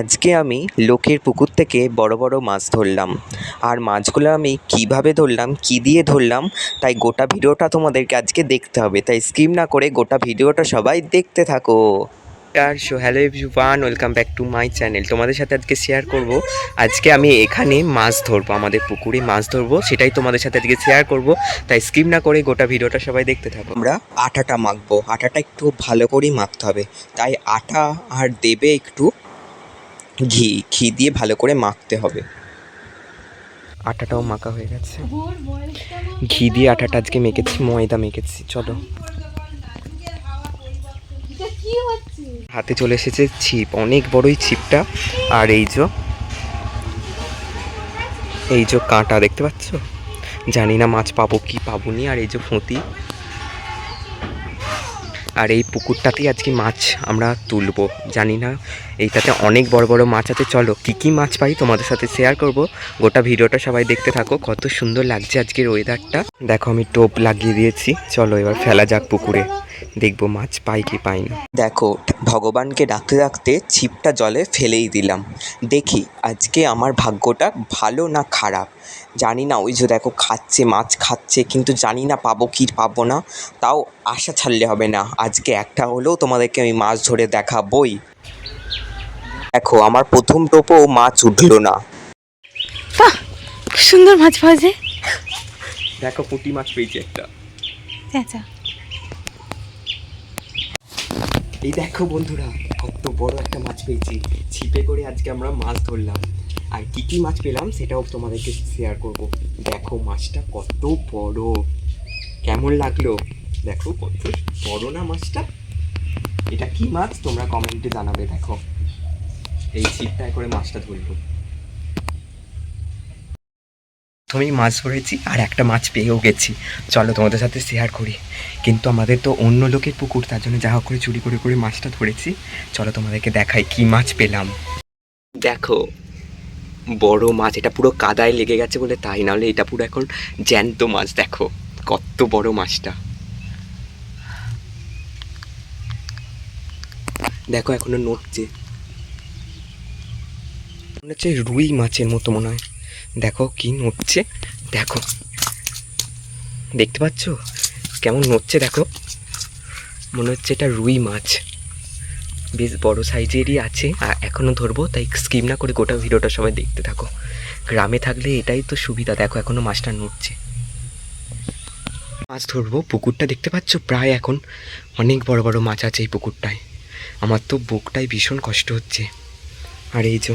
আজকে আমি লোকের পুকুর থেকে বড় বড় মাছ ধরলাম। আর মাছগুলো আমি কিভাবে ধরলাম, কী দিয়ে ধরলাম, তাই গোটা ভিডিওটা তোমাদেরকে আজকে দেখতে হবে। তাই স্কিপ না করে গোটা ভিডিওটা সবাই দেখতে থাকো। Hello everyone, welcome back to my channel. তোমাদের সাথে আজকে শেয়ার করব, আজকে আমি এখানে মাছ ধরবো, আমাদের পুকুরে মাছ ধরবো, সেটাই তোমাদের সাথে আজকে শেয়ার করব। তাই স্কিপ না করে গোটা ভিডিওটা সবাই দেখতে থাকো। আমরা আটাটা মাখবো, আটাটা একটু ভালো করেই মাখতে হবে। তাই আটা আর দেবে একটু ঘি দিয়ে ভালো করে মাখতে হবে। আটাটাও মাখা হয়ে গেছে, ঘি দিয়ে আটাটা আজকে মেখেছি, ময়দা মেখেছি। চলো, হাতে চলে এসেছে ছিপ, অনেক বড়ই ছিপটা। আর এই যে কাঁটা দেখতে পাচ্ছ, জানি না মাছ পাবো কি পাবো নি। আর এই যে ফঁতি, আর এই পুকুরটাতেই আজকে মাছ আমরা তুলবো। জানি না, এইটাতে অনেক বড় বড় মাছ আছে। চলো কী কী মাছ পাই তোমাদের সাথে শেয়ার করব, গোটা ভিডিওটা সবাই দেখতে থাকো। কত সুন্দর লাগছে আজকের ওয়েদারটা, দেখো আমি টোপ লাগিয়ে দিয়েছি। চলো এবার ফেলা যাক পুকুরে, দেখবো মাছ পাই কি পাই না। দেখো, ভগবানকে ডাকতে ডাকতে ছিপটা জলে ফেলেই দিলাম। দেখি আজকে আমার ভাগ্যটা ভালো না খারাপ জানি না। ওই যে দেখো খাচ্ছে, মাছ খাচ্ছে, কিন্তু জানি না পাবো কি পাবো না। তাও আশা ছাড়লে হবে না, আজকে একটা হলেও তোমাদেরকে আমি মাছ ধরে দেখাবই। দেখো আমার প্রথম টোপও মাছ উঠলো না। বাহ, সুন্দর মাছ পাওয়া যায়। দেখো পুঁটি মাছ পেয়েছি একটা। আচ্ছা, এই দেখো বন্ধুরা, কত বড় একটা মাছ পেয়েছি। ছিপে করে আজকে আমরা মাছ ধরলাম, আর কী কী মাছ পেলাম সেটাও তোমাদেরকে শেয়ার করব। দেখো মাছটা কত বড়, কেমন লাগলো? দেখো কত বড় না মাছটা। এটা কি মাছ তোমরা কমেন্টে জানাবে। দেখো এই ছিপটায় করে মাছটা ধরলো। প্রথমেই মাছ ধরেছি আর একটা মাছ পেয়েও গেছি। চলো তোমাদের সাথে শেয়ার করি। কিন্তু আমাদের তো অন্য লোকের পুকুর, তার জন্য যা হোক করে চুরি করে করে মাছটা ধরেছি। চলো তোমাদেরকে দেখাই কি মাছ পেলাম। দেখো বড় মাছ, এটা পুরো কাদায় লেগে গেছে বলে তাই, নাহলে এটা পুরো এখন জ্যান্ত মাছ। দেখো কত বড় মাছটা, দেখো এখনো নড়ছে, মনে হচ্ছে রুই মাছের মতো মনে হয়। দেখো কি নড়ছে, দেখো দেখতে পাচ্ছ কেমন নড়ছে, দেখো মনে হচ্ছে এটা রুই মাছ। বেশ বড় সাইজেরই আছে, আর এখনও ধরবো, তাই স্কিপ না করে গোটা ভিডিওটা সবাই দেখতে থাকো। গ্রামে থাকলে এটাই তো সুবিধা। দেখো এখনও মাছটা নড়ছে। মাছ ধরবো, পুকুরটা দেখতে পাচ্ছ প্রায় এখন অনেক বড় বড় মাছ আছে এই পুকুরটায়। আমার তো বুকটাই ভীষণ কষ্ট হচ্ছে। আর এই যে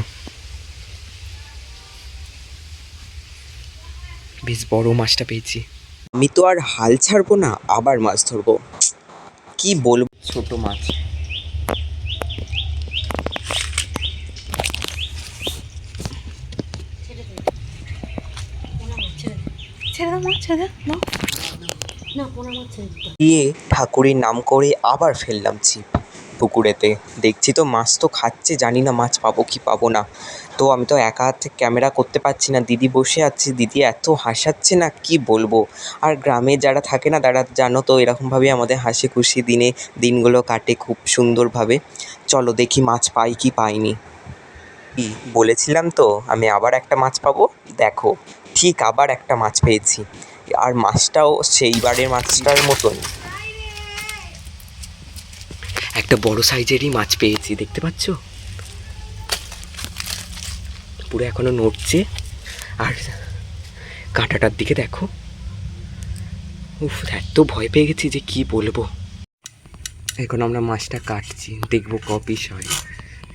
বেশ বড় মাছটা পেয়েছি। আমি তো আর হাল ছাড়বো না, আবার মাছ ধরবো। কি বলবো, ছোট মাছ। দিয়ে ঠাকুরের নাম করে আবার ফেললাম ছিপ পুকুরেতে। দেখছি তো মাছ তো খাচ্ছে, জানি না মাছ পাবো কি পাবো না। তো আমি তো একা হাতে ক্যামেরা করতে পারছি না, দিদি বসে আছে, দিদি এত হাসাচ্ছে না কি বলবো। আর গ্রামে যারা থাকে না তারা জানো তো, এরকমভাবেই আমাদের হাসি খুশি দিনগুলো কাটে খুব সুন্দরভাবে। চলো দেখি মাছ পাই কি পাইনি। কি বলেছিলাম তো আমি আবার একটা মাছ পাবো। দেখো ঠিক আবার একটা মাছ পেয়েছি, আর মাছটাও সেইবারের মাছটার মতন একটা বড় সাইজেরই মাছ পেয়েছি। দেখতে পাচ্ছ পুরো এখনো নড়ছে, আর কাঁটাটার দিকে দেখো। উফ, এত ভয় পেয়ে গেছি যে কি বলবো। এখন আমরা মাছটা কাটছি, দেখবো ক পিস হয়।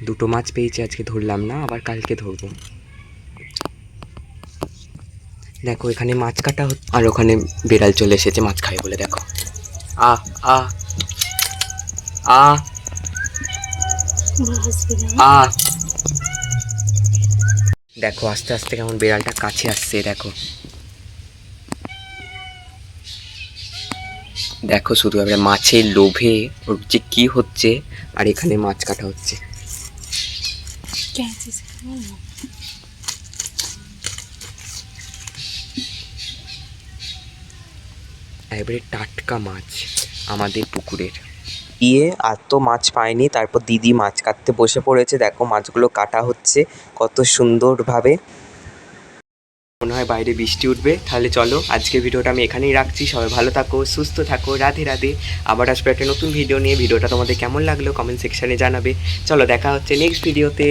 দুটো মাছ পেয়েছি আজকে, ধরলাম না, আবার কালকে ধরবো। দেখো এখানে মাছ কাটা হচ্ছে, আর ওখানে বিড়াল চলে এসেছে মাছ খাবে বলে। দেখো আ আ আ আ দেখো আস্তে আস্তে কেমন বিড়ালটা কাছে আসছে। দেখো দেখো শুধু এবার মাছের লোভে ওর যে কি হচ্ছে, আর এখানে মাছ কাটা হচ্ছে। এবারে টাটকা মাছ আমাদের পুকুরের। দিয়ে আর তো মাছ পায়নি, তারপর দিদি মাছ কাটতে বসে পড়েছে। দেখো মাছগুলো কাটা হচ্ছে কত সুন্দরভাবে। মনে হয় বাইরে বৃষ্টি উঠবে। তাহলে চলো আজকের ভিডিওটা আমি এখানেই রাখছি। সবাই ভালো থাকো, সুস্থ থাকো, রাধে রাধে। আবার আসবে একটা নতুন ভিডিও নিয়ে। ভিডিওটা তোমাদের কেমন লাগলো কমেন্ট সেকশানে জানাবে। চলো দেখা হচ্ছে নেক্সট ভিডিওতে।